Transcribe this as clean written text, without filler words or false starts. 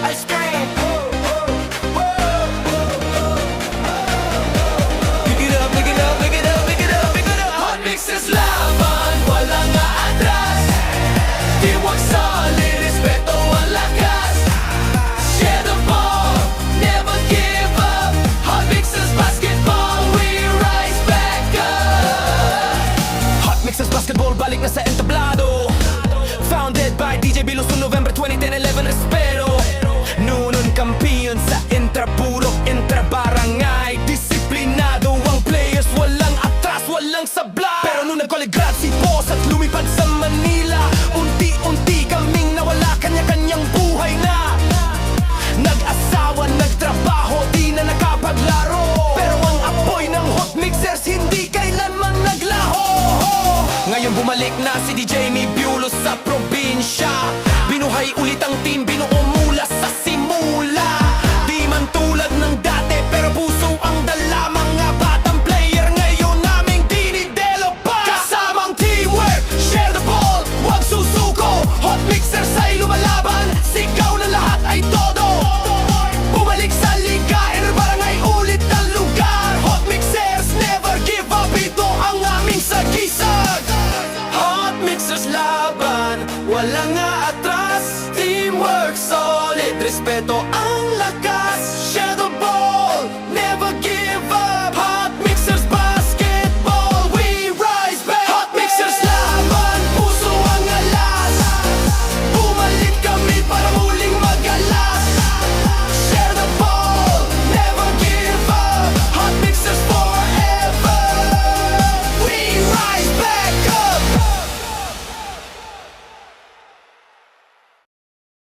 I scream. Pick it up, pick it up, pick it up, pick it up, pick it up. Hot mixes laban, walang aatras. Tiwag solid, respeto ang lakas. Share the ball, never give up. Hot mixes basketball, we rise back up. Hot mixes basketball, balik na sa entablado. Founded by DJ Bilos noong November 2010-11, espero Nunun kampiyon sa intra-puro, intra-barangay. Disiplinado ang players, walang atras, walang sablay. Pero nung nag-college si Boss at lumipad sa Manila, unti-unti kaming nawala, kanya-kanyang buhay na. Nag-asawa, nagtrabaho, di na nakapaglaro. Pero ang apoy ng hot mixers hindi kailanman naglaho. Ngayon bumalik na si DJ Biulos sa probinsya. Binuhay ulit ang team, binuo mo